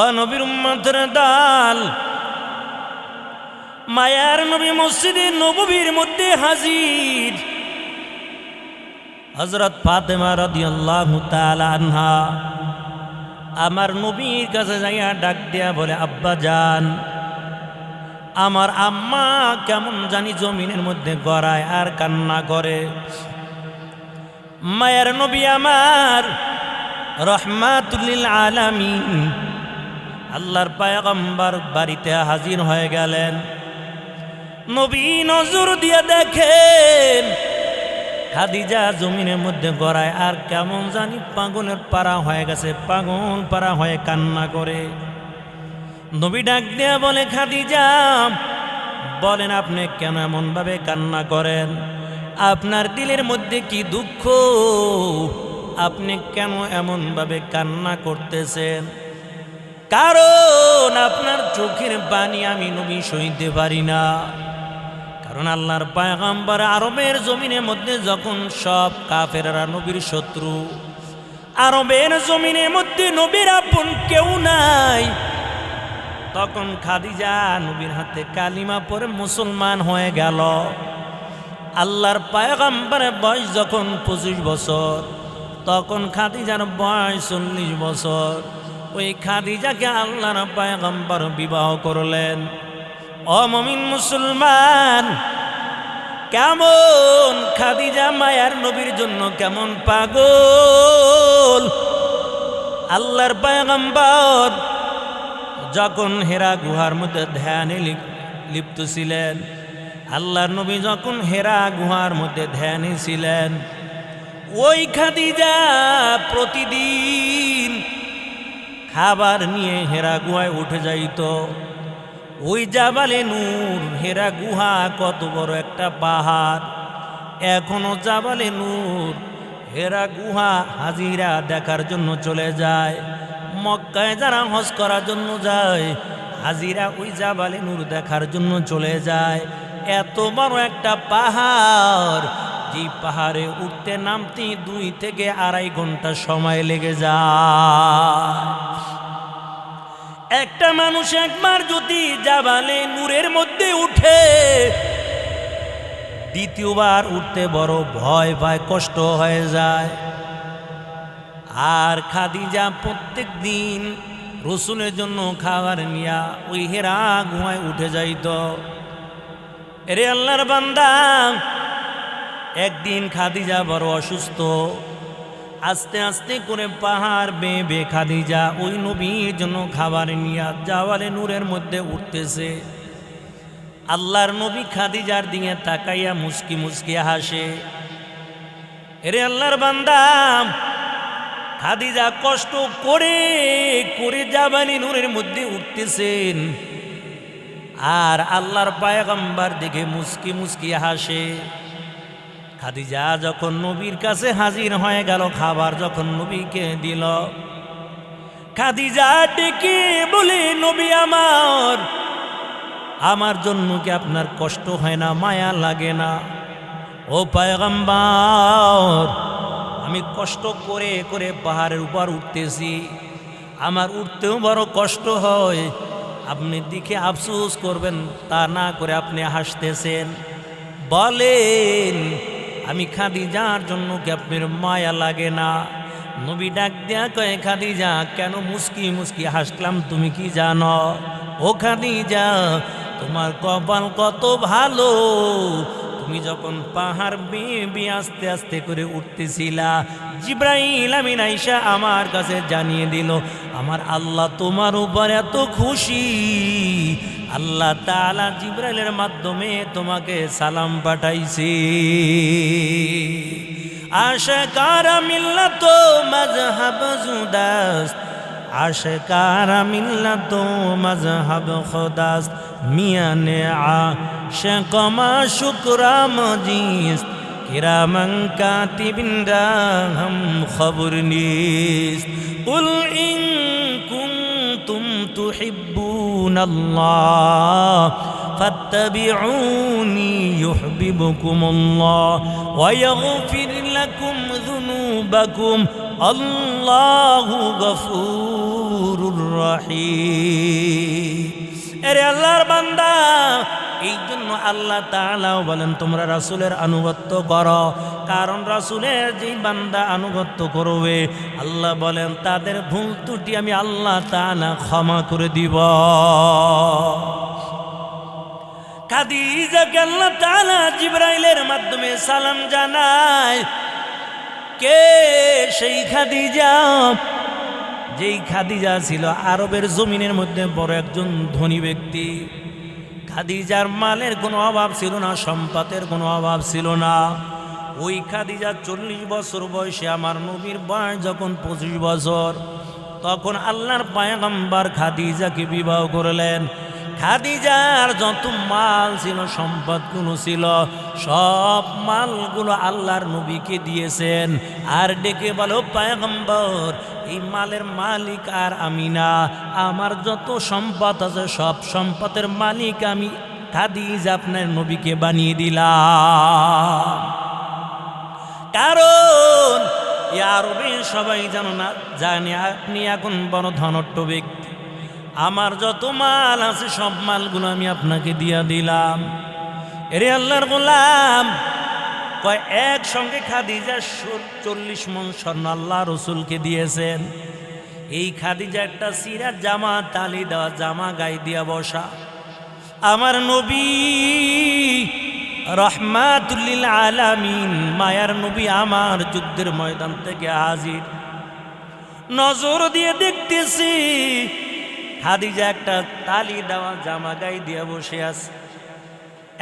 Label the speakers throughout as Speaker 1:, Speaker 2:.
Speaker 1: ও নবীর উম্মতের দল, মায়ার নবী মসজিদে নববীর মধ্যে হাজির। হযরত ফাতেমা রাদিয়াল্লাহু তাআলা আনহা আমার নবীর কাছে যাইয়া ডাক দিয়া বলে, আব্বা জান, আমার আম্মা কেমন জানি জমিনের মধ্যে গড়ায় আর কান্না করে। মায়ার নবী আমার রহমাতুল লিল আলামিন আল্লাহর পয়গম্বর বাড়িতে হাজির হয়ে গেলেন। নবী নজর দিয়ে দেখেন খাদিজা জমিনের মধ্যে গড়ায় আর কেমন জানি পাগলের পারা হয়ে গেছে, পাগল পারা হয়ে কান্না করে। নবী ডাক দিয়া বলে, খাদিজা বলেন আপনি কেন এমন ভাবে কান্না করেন? আপনার দিলের মধ্যে কি দুঃখ? আপনি কেন এমন ভাবে কান্না করতেছেন? কারণ আপনার চোখের পানি আমি নবী সইতে পারি না। কারণ আল্লাহর পয়গম্বর আরবের জমিনের মধ্যে যখন সব কাফেররা নবীর শত্রু, আরবের জমিনের মধ্যে নবীর আপন কেউ নাই, তখন খাদিজা নবীর হাতে কালিমা পড়ে মুসলমান হয়ে গেল। আল্লাহর পয়গম্বরের বয়স যখন 25 বছর, তখন খাদিজার বয়স 40 বছর। ওই খাদিজাকে আল্লাহর পয়গম্বর বিবাহ করলেন। ও মুমিন মুসলমান, কেমন খাদিজা মায়ার নবীর জন্য কেমন পাগল। আল্লাহর পয়গম্বর যখন হেরা গুহার মধ্যে ধ্যানে লিপ্ত ছিলেন, আল্লাহর নবী যখন হেরা গুহার মধ্যে ধ্যানে ছিলেন, ওই খাদিজা প্রতিদিন খাবার নিয়ে হেরা গুহায় উঠে যাইত। ওই জাবালে নূর, হেরা গুহা কত বড় একটা পাহাড়, এখনো জাবালে নূর হেরা গুহা হাজিরা দেখার জন্য চলে যায়। মক্কায় যারা হজ করার জন্য যায়, হাজিরা ওই জাবালে নূর দেখার জন্য চলে যায়। এত বড় একটা পাহাড়, যে পাহাড়ে উঠতে নামতে 2 থেকে 2.5 ঘন্টা সময় লেগে যায়। একটা মানুষ একবার যদি জাবালে নূরের মধ্যে উঠে, দ্বিতীয়বার উঠতে বড় ভয় পায়, কষ্ট হয়ে যায়। আর খাদিজা প্রত্যেক দিন রসুলের জন্য খাবার নিয়া ওই হেরা গুহায় উঠে যাইত। এরে আল্লাহর বান্দা, একদিন খাদিজা বড় অসুস্থ, আস্তে আস্তে করে পাহাড় বেয়ে বেয়ে খাদিজা ওই নবীর জন্য খাবার নিয়া জাবালে নূরের মধ্যে উঠতেছে। আল্লাহর নবী খাদিজার দিকে তাকাইয়া মুস্কি মুস্কি হাসে। এরে আল্লাহর বান্দা, খাদিজা কষ্ট করে করে জাবালে নূরের মধ্যে উঠতেছেন, আর আল্লাহর পয়গম্বর দিকে মুস্কি মুস্কি হাসে। খাদিজা যখন নবীর কাছে হাজির হয়ে গেল, খাবার যখন নবীকে দিল, খাদিজা ডেকে বলে, নবী আমার জন্য কি আপনার কষ্ট হয় না, মায়া লাগে না? ও পয়গম্বর, আমি কষ্ট করে করে পাহাড়ের উপর উঠতেছি, আমার উঠতেও বড় কষ্ট হয়, আপনি দেখে আফসোস করবেন তা না করে আপনি হাসতেছেন। বলেন আমি খাদিজার জন্য কি আপনার মায়া লাগে না? নবী ডাক দেয়া কয়ে, খাদিজা কেন মুস্কি মুস্কি হাসলাম তুমি কি জানো? ও খাদিজা, তোমার কপাল কত ভালো, তুমি যখন পাহাড় বেয়ে বেয়ে আস্তে আস্তে করে উঠতেছিলা, জিব্রাইল আমিন আইসা আমার কাছে জানিয়ে দিল, আমার আল্লাহ তোমার উপর এত খুশি, আল্লাহ তাআলা জিব্রাইলের মাধ্যমে তোমাকে সালাম পাঠাইছে। আশকারা মিল্লাত মাযহাব জুদাস্ত, আশকারা মিল্লাত মাযহাব খুদাস্ত, মিয়ানে আশিক মাশুকরা মজিস্ত, কিরামান কাতিবিন রাহম খবর নিস্ত। কুল ইন কুনতুম তুহিব্বুনাল্লাহ ফাত্তাবিউনি ইউহিব্বুকুমুল্লাহ ওয়া ইয়াগফির লাকুম যুনুবাকুম, আল্লাহু গফুরুর রহিম। এরে আল্লাহর বান্দা, এই জন্য আল্লাহ তাআলাও বলেন তোমরা রাসূলের আনুগত্য করো, কারণ রাসূলের যেই বান্দা আনুগত্য করবে আল্লাহ বলেন তাদের ভুল ত্রুটি আমি আল্লাহ তাআলা ক্ষমা করে দিব। খাদিজাকে আল্লাহ তাআলা জিবরাইলের মাধ্যমে সালাম জানায়। কে সেই খাদিজা? যেই খাদিজা ছিল আরবের জমিনের মধ্যে বড় একজন ধনী ব্যক্তি। খাদিজার মালের কোনো অভাব ছিল না, সম্পদের কোনো অভাব ছিল না। ওই খাদিজা 40 বছর বয়সে, আমার নবীর বয়স যখন 25 বছর, তখন আল্লাহর পয়গম্বর খাদিজাকে বিবাহ করলেন। খাদিজার যত মাল ছিল, সম্পদগুলো ছিল, সব মালগুলো আল্লাহর নবীকে দিয়েছেন। আর ডেকে বলো পয়গম্বর, এই মালের মালিক আর আমি না, আমার যত সম্পদ আছে সব সম্পদের মালিক আমি খাদিজা আপনার নবীকে বানিয়ে দিলাম। কারণ আরবে সবাই জানে আপনি এখন বড় ধনট্ট ব্যক্তি, আমার যত মাল আছে সব মালগুলো আমি আপনাকে দিয়া দিলাম। এরে আল্লাহর গোলাম, কয় একসঙ্গে খাদিজা 40 মণ স্বর্ণ আল্লাহ রসুলকে দিয়েছেন। এই খাদিজা একটা সিরাত জামা, তালি দেওয়া জামা গায়ে দিয়া বসা। আমার নবী রহমাতুল লিল আলামিন, মায়ার নবী আমার যুদ্ধের ময়দান থেকে হাজির। নজর দিয়ে দেখতেছি খাদিজা একটা তালি দেওয়া জামা গায়ে দিয়া বসে আছে।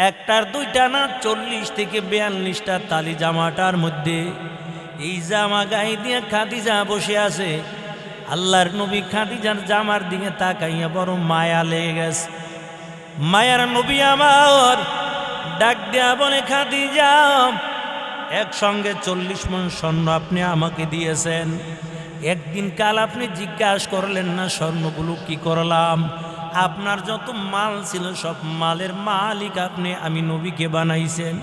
Speaker 1: একটার দুইটা না, 40 থেকে 42টা তালি জামাটার মধ্যে এই জামা গায়ে দিয়ে খাদিজা বসে আছে। আল্লাহর নবী খাদিজার জামার দিকে তাকাইয়া বড় মায়া লেগে গেছে। মায়ার নবী আমার ডাক দেয়া বলে, খাদিজা, একসঙ্গে 40 মণ স্বর্ণ আপনি আমাকে দিয়েছেন, একদিন কাল আপনি জিজ্ঞাসা করলেন না স্বর্ণগুলো কি করলাম? আপনার যত মাল ছিল সব মালের মালিক আপনি আমি নবীকে বানাইছেন,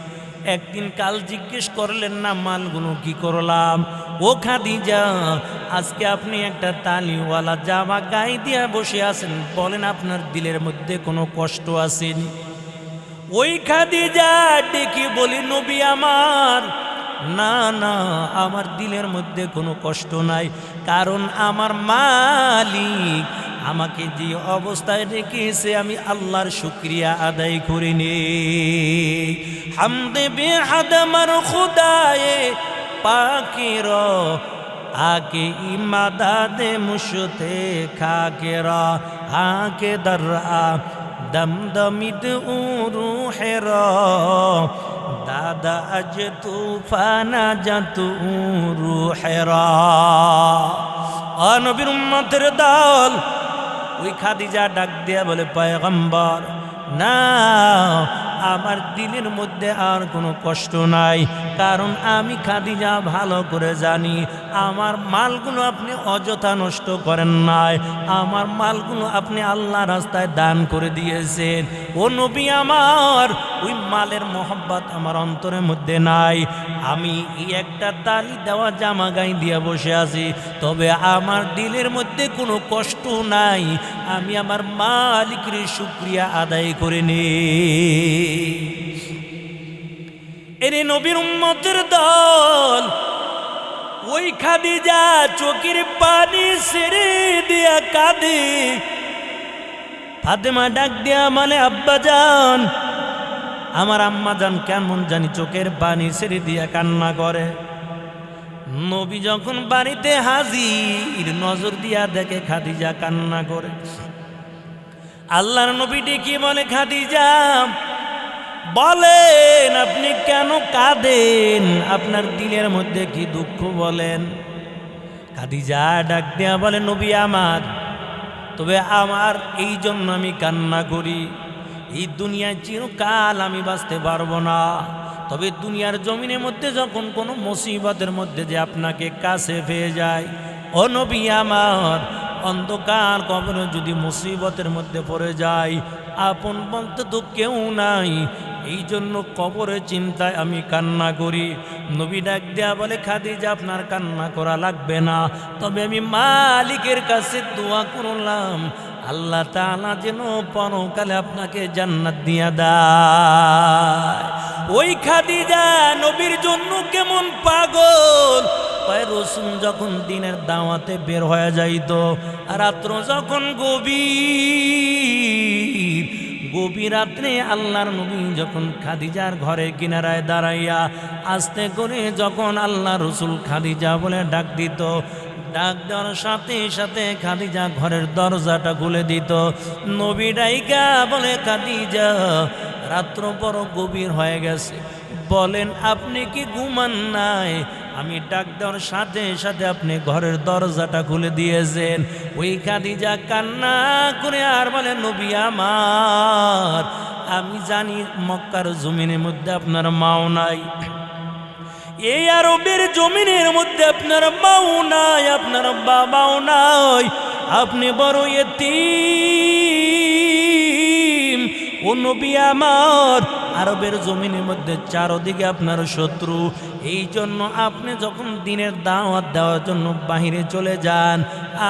Speaker 1: একদিন কাল জিজ্ঞেস করলেন না মালগুলো কি করলাম? ও খাদিজা, আজকে আপনি একটা তালিওয়ালা জামা গায়ে দিয়া বসে আছেন, বলেন আপনার দিলের মধ্যে কোনো কষ্ট আসেনি? ওই খাদিজা ডেকে বলি, নবী আমার, না না, আমার দিলের মধ্যে কোনো কষ্ট নাই, কারণ আমার মালিক আমাকে যে অবস্থায় রেখেছে আমি আল্লাহর শুকরিয়া আদায় করিনি। হামদে বেহাদ আমার খুদায়ে পাকের আকে ইমাদাদে মুশতে খাকেরা আকে দরআ দমদমিদ উরুহের দাদা আজ তুফানা জাতু রুহেরা। নবীর উম্মতের দল, ওই খাদিজা ডাক দিয়া বলে, পয়গম্বর, না, আমার দিলের মধ্যে আর কোনো কষ্ট নাই, কারণ আমি খাদিজা ভালো করে জানি আমার মালগুলো আপনি অযথা নষ্ট করেন নাই, আমার মালগুলো আপনি আল্লাহ রাস্তায় দান করে দিয়েছেন। ও নবী আমার, ওই মালের মোহব্বত আমার অন্তরের মধ্যে নাই। আমি এই একটা তালি দেওয়া জামা গায়ে দিয়ে বসে আছি, তবে আমার দিলের মধ্যে কোনো কষ্ট নাই, আমি আমার মালিকের শুকরিয়া আদায় করে নেই। এরে নবীর উম্মতের দল, ওই খাদিজা চোখের পানি ছেড়ে দিয়া কাঁদে। ফাতেমা ডাক দিয়া মানে, আব্বাজান, আমার আম্মাজান কেমন জানি চোখের পানি ছেড়ে দিয়া কান্না করে। নবী যখন বাড়িতে হাজির, নজর দিয়া দেখে খাদিজা কান্না করে। আল্লাহর নবী ডেকে বলে, খাদিজা, বলেন আপনি কেন কাঁদেন, আপনার দিলের মধ্যে কি দুঃখ বলেন? খাদিজা ডাক দিয়া বলে, নবী আমার, তবে আমার এই জন্য আমি কান্না করি, এই দুনিয়ায় চিরকাল আমি বাঁচতে পারবো না, তবে দুনিয়ার জমিনের মধ্যে যখন কোনো মুসিবতের মধ্যে যে আপনাকে কাছে পেয়ে যায়, ও নবী আমার, অন্ধকার কবরে যদি মুসিবতের মধ্যে পড়ে যায়, আপন বলতে তো কেউ নাই, এই জন্য কবরের চিন্তায় আমি কান্না করি। নবী ডাক দেয়া বলে, খাদিজা আপনার কান্না করা লাগবে না, তবে আমি মালিকের কাছে দোয়া করলাম আল্লাহ তাআলা যেন পরকালে আপনাকে জান্নাত দিয়া দেয়। ওই খাদিজা নবীর জন্য কেমন পাগল। রাসূল যখন দিনের দাওয়াতে বের হয়ে যাইত, রাত্র যখন গভীর রাত্রে আল্লাহর নবী যখন খাদিজার ঘরে কিনারায় দাঁড়াইয়া আস্তে করে যখন আল্লাহ রাসূল খাদিজা বলে ডাক দিত, ডাক দেওয়ার সাথে সাথে খাদিজা ঘরের দরজাটা খুলে দিত। নবী ডাইকা বলে, খাদিজা রাত্র বড় গভীর হয়ে গেছে, বলেন আপনি কি ঘুমান নাই? আমি ডাক দেওয়ার সাথে সাথে আপনি ঘরের দরজাটা খুলে দিয়েছেন। ওই খাদিজা কান্না করে আর বলে, নবী আমার, আমি জানি মক্কার জমিনের মধ্যে আপনার মাও নাই, এই আরবের জমিনের মধ্যে আপনার মাও নাই, আপনার বাবাও নাই, আপনি বড় ইতিম। ও নবী আমার, আরবের জমিনের মধ্যে চারদিকে আপনার শত্রু, এই জন্য আপনি যখন দিনের দাওয়াত দেওয়ার জন্য বাহিরে চলে যান,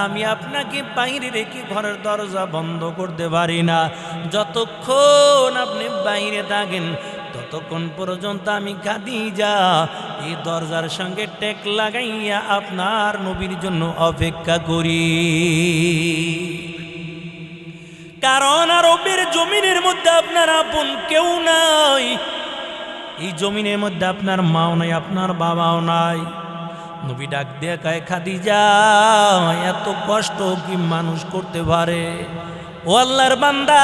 Speaker 1: আমি আপনাকে বাইরে রেখে ঘরের দরজা বন্ধ করতে পারি না। যতক্ষণ আপনি বাইরে থাকেন ততক্ষণ পর্যন্ত আমি খাদিজা এই দরজার সঙ্গে টেক লাগাইয়া আপনার নবীর জন্য অপেক্ষা করি। কারণ আরবের জমিনের মধ্যে আপনার আপন কেউ নাই, এই জমিনের মধ্যে আপনার মাও নাই, আপনার বাবাও নাই। নবী ডাক দিয়ে কয়, খাদিজা এত কষ্ট কি মানুষ করতে পারে? ও আল্লাহর বান্দা,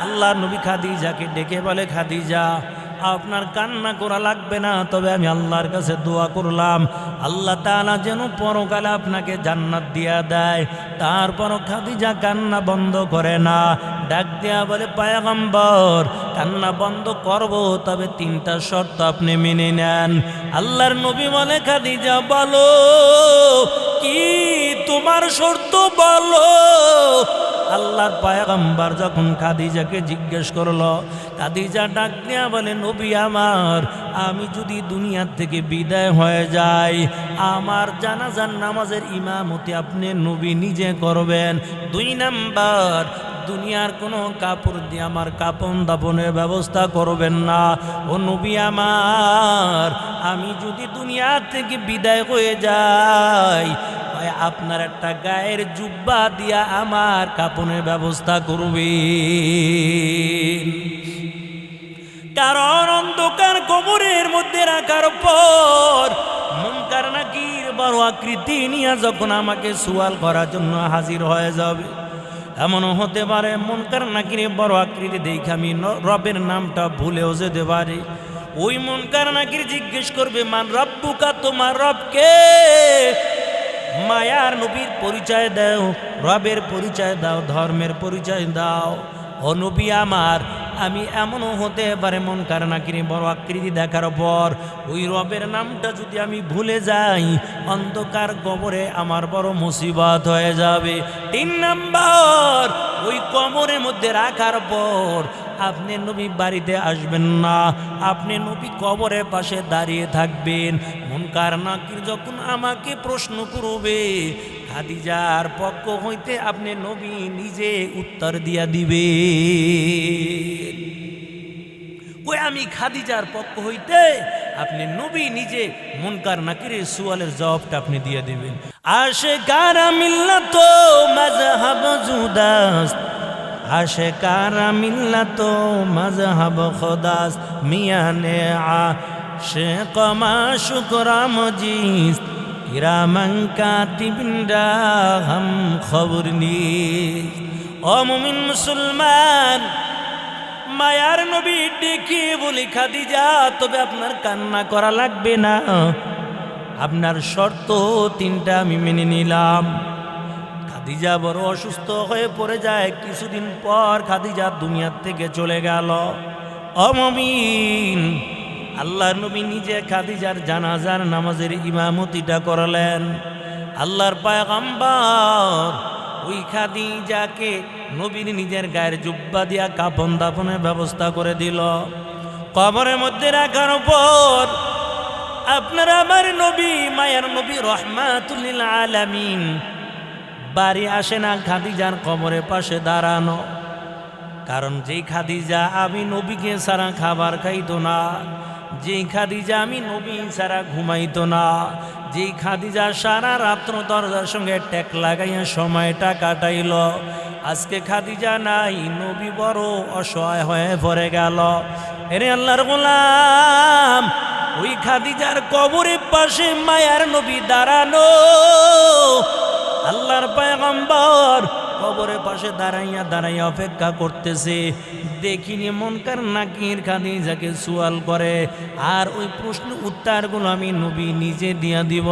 Speaker 1: আল্লাহ নবী খাদিজাকে ডেকে বলে, খাদিজা আপনার কান্না করা লাগবে না, তবে আমি আল্লাহর কাছে দোয়া করলাম আল্লাহ তাআলা যেন পরকালে আপনাকে জান্নাত দিয়া দেয়। তারপরও খাদিজা কান্না বন্ধ করে না, ডাক দেয়া বলে, পয়গম্বর কান্না বন্ধ করব, তবে 3টা শর্ত আপনি মেনে নেন। আল্লাহর নবী বলে, খাদিজা বলো কি তোমার শর্ত বলো। আল্লাহর পয়গম্বর যখন খাদিজাকে জিজ্ঞেস করলো, খাদিজা ডাক দিয়া বলে, নবী আমার, আমি যদি দুনিয়ার থেকে বিদায় হয়ে যাই, আমার জানাজার নামাজের ইমামতি আপনি নবী নিজে করবেন। 2 নাম্বার, দুনিয়ার কোনো কাপড় দিয়ে আমার কাপন দাপনের ব্যবস্থা করবেন না। ও নবী আমার, আমি যদি দুনিয়া থেকে বিদায় হয়ে যাই, আপনার একটা গায়ের জুব্বা দিয়া আমার কাপনের ব্যবস্থা করবেন। কারণ অন্ধকার কবরের মধ্যে রাখার পর মুনকার নাকির বড় আকৃতি নিয়ে যখন আমাকে সুয়াল করার জন্য হাজির হয়ে যাবে, এমনও হতে পারে মুনকার নাকির বড় আকৃতি দেখে আমি রবের নামটা ভুলেও যেতে পারি। ওই মুনকার নাকির জিজ্ঞেস করবে, মান রব্বুকা, তোমার রবকে? মায়ার নবীর পরিচয় দাও, রবের পরিচয় দাও, ধর্মের পরিচয় দাও। ও নবী আমার, আমি এমনও হতে পারে মুনকার নাকির বড় আকৃতি দেখার পর ওই রবের নামটা যদি আমি ভুলে যাই, অন্ধকার কবরে আমার বড় মুসিবত হয়ে যাবে। 3 নাম্বার, ওই কবরের মধ্যে রাখার পর আপনি নবী বাড়িতে আসবেন না, আপনি নবী কবরের পাশে দাঁড়িয়ে থাকবেন। মুনকার নাকির যখন আমাকে প্রশ্ন করবে, খাদিজার পক্ষ হইতে আপনি নবী নিজে উত্তর দিয়া দিবে। ওই আমি খাদিজার পক্ষ হইতে আপনি নবী নিজে মুনকার নাকিরের সুয়ালের জবাবটা আপনি দিয়ে দিবেন। আশিকারা মিল্লাত মাযহাব জুদাস, আশিকারা মিল্লাত মাযহাব খুদাস, মিয়ানে আশিক মাশুকরা মজিস, কিরামান কাতিবিনরা হাম খবর নিস। ও মুমিন মুসলমান, মায়ার নবী ডেকে বলি, খাদিজা তবে আপনার কান্না করা লাগবে না, আপনার শর্ত 3টা আমি মেনে নিলাম। খাদিজা বড় অসুস্থ হয়ে পড়ে যায়। কিছুদিন পর খাদিজা দুনিয়ার থেকে চলে গেল। ও মুমিন, আল্লাহর নবী নিজে খাদিজার জানাজার নামাজের ইমামতিটা করলেন। আল্লাহর পয়গম্বর ওই খাদিজাকে নবীর নিজের গায়ের জুব্বা দিয়া কাফন দাফনের ব্যবস্থা করে দিল। কবরের মধ্যে রাখার পর আপনার আমার নবী মায়ার নবী রহমাতুল লিল আলামিন বাড়ি আসে না খাদিজার কবরের পাশে দাঁড়ানো। কারণ যেই খাদিজা আমি নবীকে ছাড়া খাবার খাইতো না, যেই খাদিজা আমি নবী ছাড়া ঘুমাইতো না, যেই খাদিজা সারা রাত্র দরজার সঙ্গে ট্যাক লাগাইয়া সময়টা কাটাইল, আজকে খাদিজা নাই, নবী বড় অসহায় হয়ে পড়ে গেল। এরে আল্লাহর গোলাম, ওই খাদিজার কবরের পাশে মায়ার নবী দাঁড়ানো। আল্লাহর পয়গম্বর কবরের পাশে দাঁড়াইয়া দাঁড়াইয়া অপেক্ষা করতেছে। দেখিনি মুনকার নাকির খাদিজাকে সুয়াল করে, আর ওই প্রশ্ন উত্তরগুলো আমি নবী নিজে দিয়া দিব,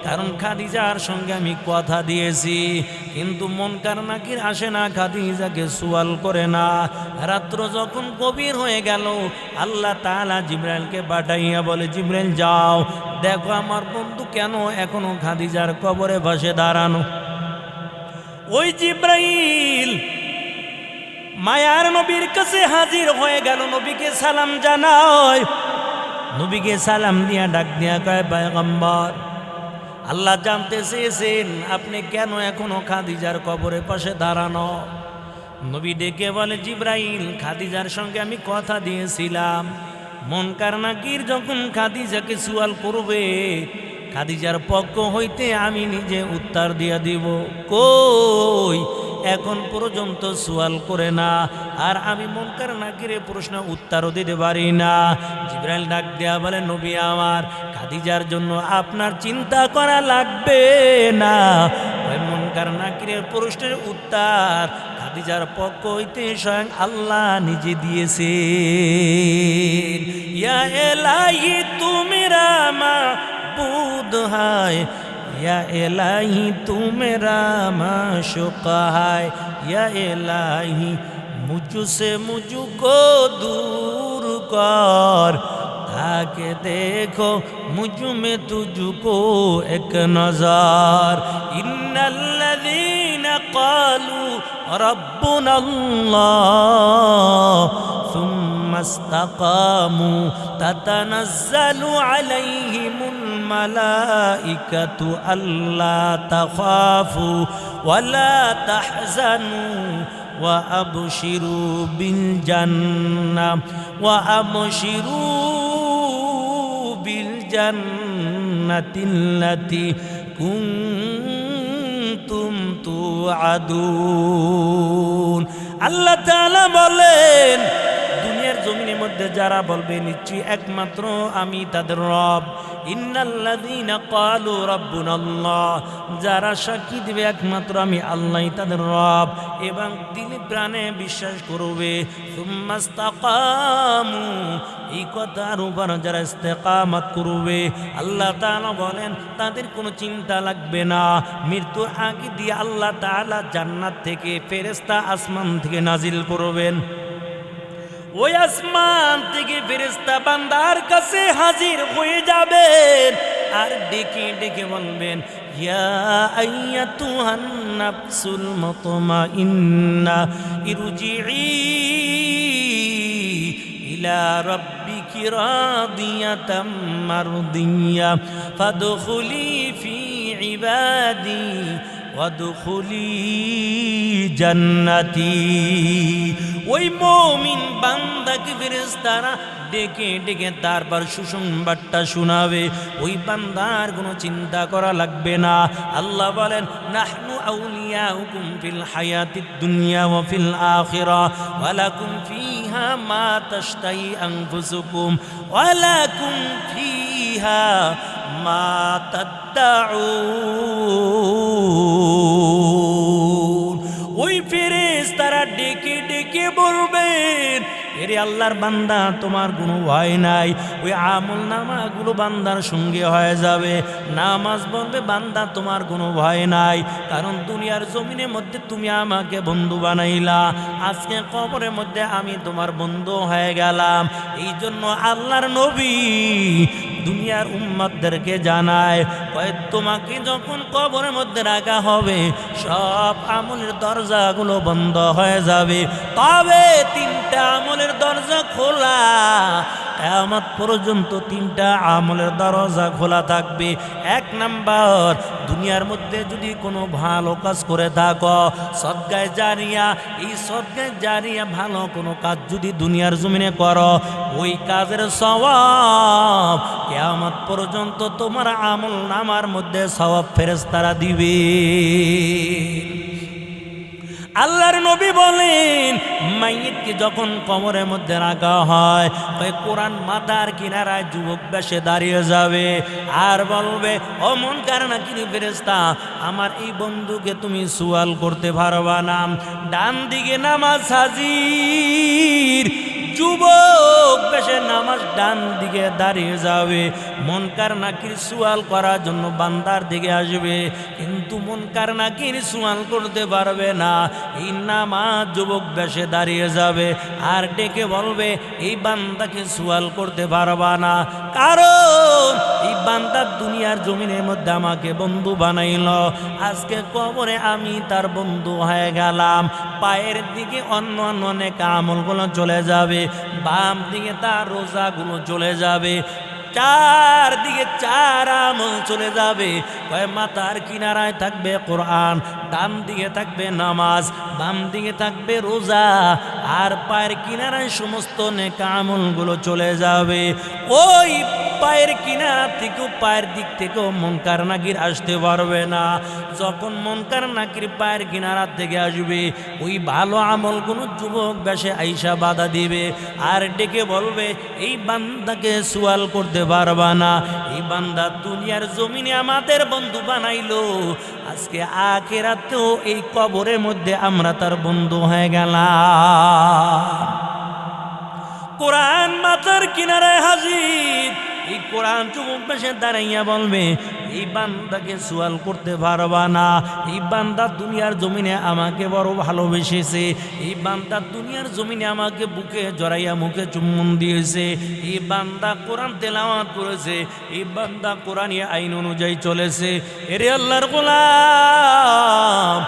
Speaker 1: কারণ খাদিজার সঙ্গে আমি কথা দিয়েছি। কিন্তু মুনকার নাকির আসে না, খাদিজাকে সুয়াল করে না। রাত্র যখন গভীর হয়ে গেল, আল্লাহ তাআলা জিবরাইলকে পাঠাইয়া বলে, জিবরাইল যাও দেখো আমার বন্ধু কেন এখনো খাদিজার কবরে পাশে দাঁড়ানো। ওই জিবরাইল মায়ার নবীর কাছে হাজির হয়ে গেল, নবীকে সালাম জানায়। নবীকে সালাম দিয়া ডাক দিয়া কয়, পয়গম্বর আল্লাহ জানতে চেয়েছেন আপনি কেন এখনো খাদিজার কবরের পাশে দাঁড়ানো। নবী ডেকে বলে, জিবরাইল খাদিজার সঙ্গে আমি কথা দিয়েছিলাম, মুনকার নাকির যখন খাদিজাকে সুয়াল করবে, খাদিজার পক্ষ হইতে আমি নিজে উত্তর দিয়া দিব। কই এখন পর্যন্ত সুয়াল করে না, আর আমি মুনকার নাকিরে প্রশ্ন উত্তরও দিতে পারি না। জিবরাইল ডাক দেয়া বলে, নবী আমার, খাদিজার জন্য আপনার চিন্তা করা লাগবে না। ওই মুনকার নাকিরের প্রশ্নের উত্তর খাদিজার পক্ষ হইতে স্বয়ং আল্লাহ নিজে দিয়েছে। ইয়া এলাহি তু মেরা মাবুদ হায়, या इलाही तू मेरा माशूक़ा है, या इलाही मुझसे मुझको दूर कर, ताकि देखो मुझ में तुझको एक नज़र। इन्नल्लज़ीना क़ालू रब्बुना अल्लाह ثم استقاموا تتنزل عليهم الملائكة ألا تخافوا ولا تحزنوا وأبشروا بالجنة التي كنتم توعدون। আল্লাহ তাআলা বলেন, দুনিয়ার জমিনের মধ্যে যারা বলবে নিশ্চয়ই একমাত্র আমি তাদের রব, ইন্নাল্লাযীনা ক্বালু রাব্বুনাল্লাহ, যারা সাক্ষী দিবে একমাত্র আমি আল্লাহই তাদের রব এবং দিলে প্রাণে বিশ্বাস করবে, সুম্মাস্তাকামু, এই কথার উপর যারা ইস্তেকামত করবে, আল্লাহ তাআলা বলেন তাদের কোনো চিন্তা লাগবে না। মৃত্যুর আগে দিয়ে আল্লাহ তাআলা জান্নাত থেকে ফেরেশতা আসমান থেকে নাজিল করবেন। ওই আসমান থেকে ফেরেশতা বান্দার কাছে হাজির হয়ে যাবেন আর ডেকে ডেকে বলবেন, ইয়া আইয়াতুহান নাফসুল মুতমাইন্না ইরজিই ইলা রাব্বিকি রাদিয়াতাম মারদিয়া ফাদখুলি ফি ইবাদি ওয়াদখুলি জান্নাতি। ওই মুমিন বান্দাকে ফেরেশতারা ডেকে ডেকে তারপর সুসংবাদটা শোনাবে। ওই বান্দার কোনো চিন্তা করা লাগবে না। আল্লাহ বলেন, নাহনু আউলিয়াউকুম ফিল হায়াতিদ দুনিয়া ওয়া ফিল আখিরাহ ওয়া লাকুম ফিহা মা তাশতাহি আনফুসুকুম ওয়া লাকুম ফিহা মা তাদউন। ওই ফেরেশতারা ডেকে ডেকে বলবেন, এরে আল্লাহর বান্দা তোমার কোনো ভয় নাই। ওই আমল নামাগুলো বান্দার সঙ্গে হয়ে যাবে। নামাজ বলবে, বান্দা তোমার কোনো ভয় নাই, কারণ দুনিয়ার জমিনের মধ্যে তুমি আমাকে বন্ধু বানাইলা, আজকে কবরের মধ্যে আমি তোমার বন্ধু হয়ে গেলাম। এই জন্য আল্লাহর নবী দুনিয়ার উম্মতদেরকে জানায়, কয় তোমাকে যখন কবরের মধ্যে রাখা হবে সব আমলের দরজাগুলো বন্ধ হয়ে যাবে, তবে তিনটা আমলের দরজা খোলা। কিয়ামত পর্যন্ত তিনটা আমলের দরজা খোলা থাকবে। এক নাম্বার, দুনিয়ার মধ্যে যদি কোনো ভালো কাজ করে থাকো, সদকায়ে জারিয়া, এই সদকায়ে জারিয়া ভালো কোনো কাজ যদি দুনিয়ার জমিনে করো, ওই কাজের সওয়াব কিয়ামত পর্যন্ত তোমার আমল নামার মধ্যে সওয়াব ফেরেশতারা দিবে। আল্লাহর নবী বলেন, মাইয়িতকে যখন কবরের মধ্যে রাখা হয়, ওই কোরআন মাথার কিনারায় যুবক বেশে দাঁড়িয়ে যাবে আর বলবে, ও মুনকার নাকির ফেরেশতা, আমার এই বন্ধুকে তুমি সুয়াল করতে পারবা না? ডান দিকে নামাজ হাজির, যুবক বেশে নামাজ ডান দিকে দাঁড়িয়ে যাবে, মুনকার নাকির সুয়াল করার জন্য বান্দার দিকে আসবে, কিন্তু মুনকার নাকির সুয়াল করতে পারবে না। এই নামাজ যুবক বেশে দাঁড়িয়ে যাবে আর ডেকে বলবে, এই বান্দাকে সুয়াল করতে পারবা না, কারণ এই বান্দা দুনিয়ার জমিনের মধ্যে আমাকে বন্ধু বানাইল, আজকে কবরে আমি তার বন্ধু হয়ে গেলাম। পায়ের দিকে অন্য অন্য অনেক আমলগুলো চলে যাবে, বাম দিকে তার রোজাগুলো চলে যাবে, চারদিকে চার আমল চলে যাবে। কয় মাথার কিনারায় থাকবে কোরআন, ডান দিকে থাকবে নামাজ, বাম দিকে থাকবে রোজা, আর পায়ের কিনারায় সমস্ত নেক আমলগুলো চলে যাবে। ওই পায়ের কিনারা থেকেও, পায়ের দিক থেকেও মুনকার নাকির আসতে পারবে না। যখন মুনকার নাকির পায়ের কিনারা থেকে আসবে, ওই ভালো আমলগুলো যুবক বেশে আইসা বাধা দিবে আর ডেকে বলবে, এই বান্দাকে সুয়াল করতে পারবা না, এই বান্দা দুনিয়ার জমিনে আমাদের বন্ধু বানাইলো, আজকে আখিরাতেও এই কবরের মধ্যে আমরা তার বন্ধু হয়ে গেলাম। কোরআন মাথার কিনারায় হাজির, এই কোরআন যুবক বেশে দাঁড়াইয়া বলবে, এই বান্দাকে সুয়াল করতে পারবা না, এই বান্দা দুনিয়ার জমিনে আমাকে বড় ভালোবেসেছে, এই বান্দা দুনিয়ার জমিনে আমাকে বুকে জড়াইয়া মুখে চুম্বন দিয়েছে, এই বান্দা কোরআন তেলাওয়াত করেছে, এই বান্দা কোরআনী আইন অনুযায়ী চলেছে। এরে আল্লাহর গোলাম,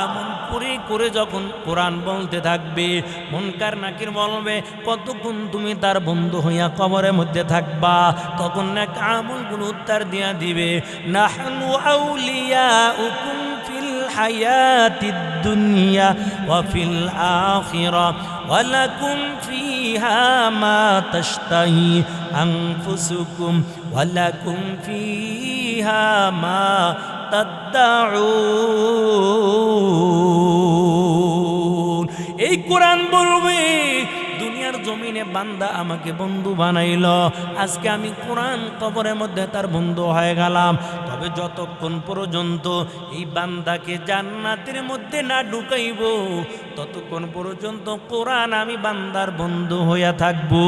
Speaker 1: এমন করে করে যখন কোরআন বলতে থাকবে, মুনকার নাকির বলবে, কতক্ষণ তুমি তার বন্ধু হইয়া কবরের মধ্যে থাকবা? তখন নেক আমলগুলো উত্তর দিয়া দিবে, নাহনু আউলিয়াউকুম ফিল হায়াতিদ দুনিয়া ওয়া ফিল আখিরাহ ওয়া লাকুম ফিহা মা তাশতাহি আনফুসুকুম ওয়া লাকুম ফিহা মা তাদদাউন। এই কোরআন বলবে, দুনিয়ার জমিনে বান্দা আমাকে বন্ধু বানাইল, আজকে আমি কোরআন কবরের মধ্যে তার বন্ধু হয়ে গেলাম, তবে যতক্ষণ পর্যন্ত এই বান্দাকে জান্নাতের মধ্যে না ঢুকাইব, ততক্ষণ পর্যন্ত কোরআন আমি বান্দার বন্ধু হইয়া থাকবো।